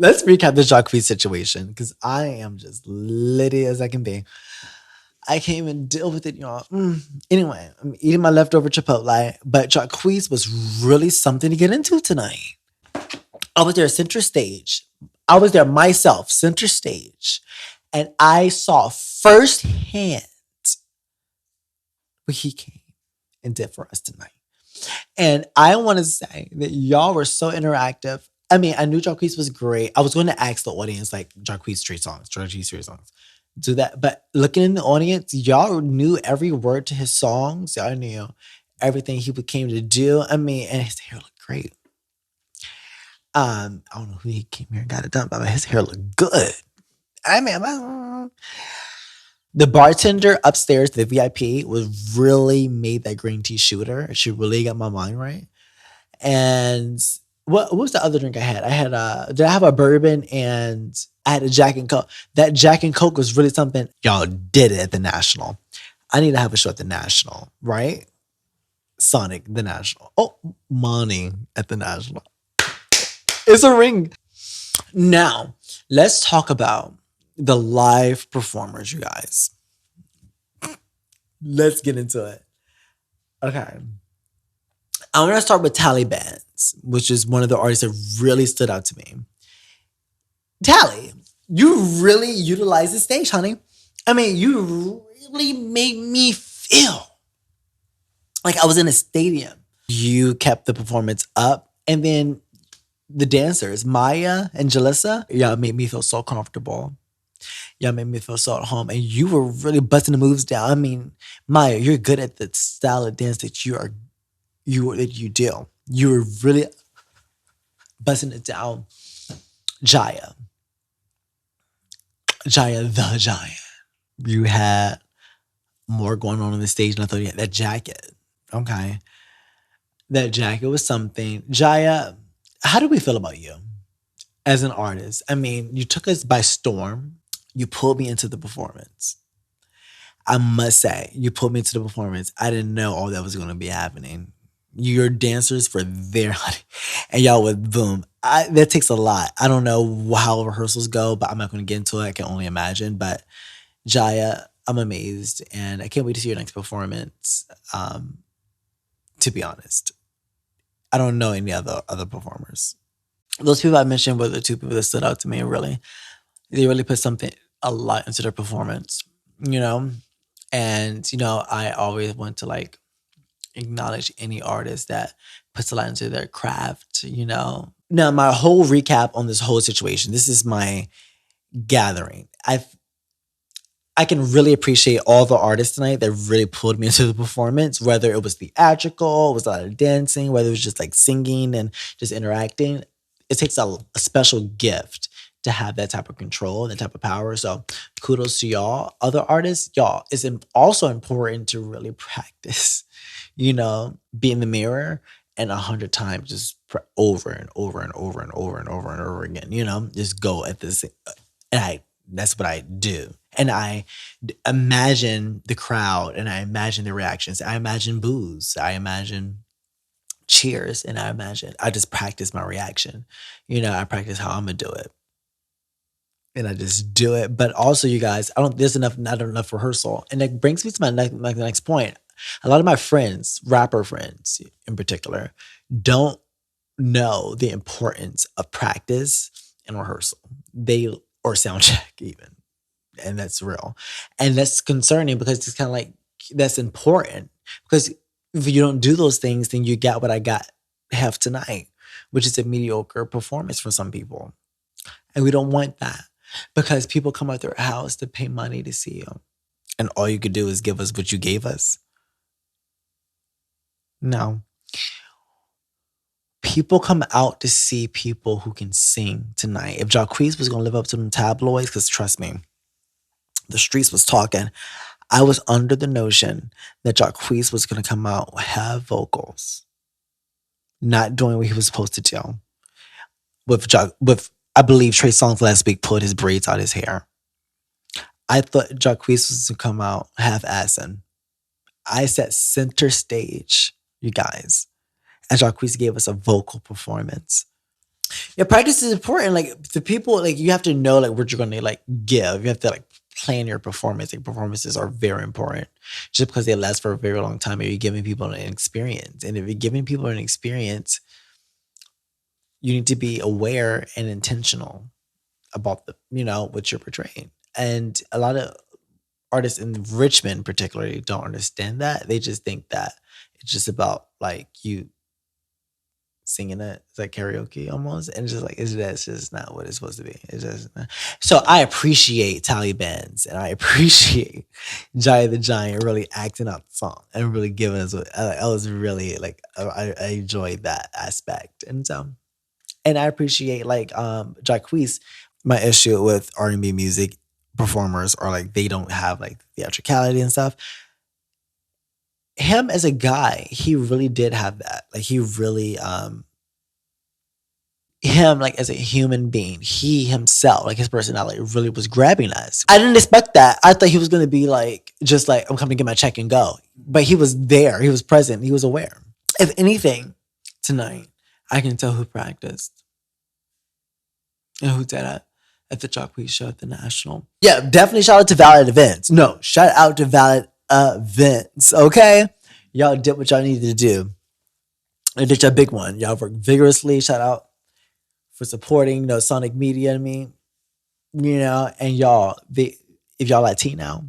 Let's recap the Jacquees situation because I am just litty as I can be. I can't even deal with it, y'all. Anyway, I'm eating my leftover Chipotle, but Jacquees was really something to get into tonight. I was there center stage. I was there myself, center stage, and I saw firsthand what he came and did for us tonight. And I want to say that y'all were so interactive. I mean, I knew Jacquees was great. I was going to ask the audience, like, Jacquees street songs, Jacquees street songs. Do that. But looking in the audience, y'all knew every word to his songs. Y'all knew everything he came to do. I mean, and his hair looked great. I don't know who he came here and got it done, but his hair looked good. I mean, the bartender upstairs, the VIP, was really made that green tea shooter. She really got my mind right. And what was the other drink I had? Did I have a bourbon and I had a Jack and Coke. That Jack and Coke was really something. Y'all did it at the National. I need to have a show at the National, right? SONIQ, the National. Oh, Money at the National. It's a ring. Now, let's talk about the live performers, you guys. Let's get into it. Okay. I want to start with Taliban's, which is one of the artists that really stood out to me. Tally, you really utilized the stage, honey. I mean, you really made me feel like I was in a stadium. You kept the performance up. And then the dancers, Maya and Jalissa, y'all made me feel so comfortable. Y'all made me feel so at home. And you were really busting the moves down. I mean, Maya, you're good at the style of dance that you do. You were really busting it down. Jaya the Giant. You had more going on the stage than I thought you had. That jacket. Okay. That jacket was something. Jaya, how do we feel about you as an artist? I mean, you took us by storm. You pulled me into the performance. I must say, you pulled me into the performance. I didn't know all that was going to be happening. Your dancers were there, honey, and y'all would boom. That takes a lot. I don't know how rehearsals go, but I'm not going to get into it. I can only imagine. But Jaya, I'm amazed, and I can't wait to see your next performance. To be honest, I don't know any other performers. Those people I mentioned were the two people that stood out to me. Really, they really put a lot into their performance. And I always want to like acknowledge any artist that puts a lot into their craft. Now my whole recap on this whole situation. This is my gathering. I can really appreciate all the artists tonight that really pulled me into the performance, whether it was theatrical, it was a lot of dancing, whether it was just like singing and just interacting. It takes a special gift to have that type of control, that type of power. So kudos to y'all. Other artists, y'all, it's also important to really practice, be in the mirror and 100 times just over and over and over and over and over and over again, just go at this. And that's what I do. And I imagine the crowd and I imagine the reactions. I imagine boos. I imagine cheers. And I just practice my reaction. I practice how I'm going to do it. And I just do it. But also, you guys, there's not enough rehearsal. And that brings me to my next point. A lot of my friends, rapper friends in particular, don't know the importance of practice and rehearsal. Or sound check even. And that's real. And that's concerning because it's kind of like, that's important. Because if you don't do those things, then you got what I have tonight, which is a mediocre performance for some people. And we don't want that because people come out their house to pay money to see you. And all you could do is give us what you gave us. No. People come out to see people who can sing tonight. If Jacquees was going to live up to them tabloids, because trust me, the streets was talking. I was under the notion that Jacquees was going to come out, have vocals, not doing what he was supposed to do. With I believe Trey Songz last week pulled his braids out his hair. I thought Jacquees was to come out half-assing. I sat center stage, you guys, and Jacquees gave us a vocal performance. Yeah, practice is important. Like the people, like you have to know like what you're gonna like give. You have to like plan your performance. Like performances are very important. Just because they last for a very long time, you're giving people an experience. And if you're giving people an experience, you need to be aware and intentional about the, what you're portraying. And a lot of artists in Richmond particularly don't understand that. They just think that it's just about like you singing it. It's like karaoke almost. And it's just like that's just not what it's supposed to be. It's just not. So I appreciate Taliban's and I appreciate Jai the Giant really acting out the song and really giving us I was really like I enjoyed that aspect. And so and I appreciate like Jacquees. My issue with R&B music performers are like they don't have like theatricality and stuff. Him as a guy, he really did have that. Like he really him like as a human being, he himself, like his personality really was grabbing us. I didn't expect that. I thought he was gonna be like just like I'm coming to get my check and go. But he was there, he was present, he was aware. If anything, tonight, I can tell who practiced and who did it at the Jacquees show at the National. Yeah, definitely shout out to Valid Events. No, shout out to Valid Events. Okay, y'all did what y'all needed to do. And did your big one. Y'all worked vigorously. Shout out for supporting, Sonic Media. I mean, and y'all, if y'all Latino,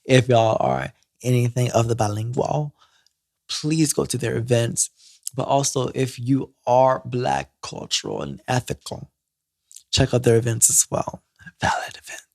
if y'all are anything of the bilingual, please go to their events. But also, if you are Black, cultural, and ethical, check out their events as well. Valid Events.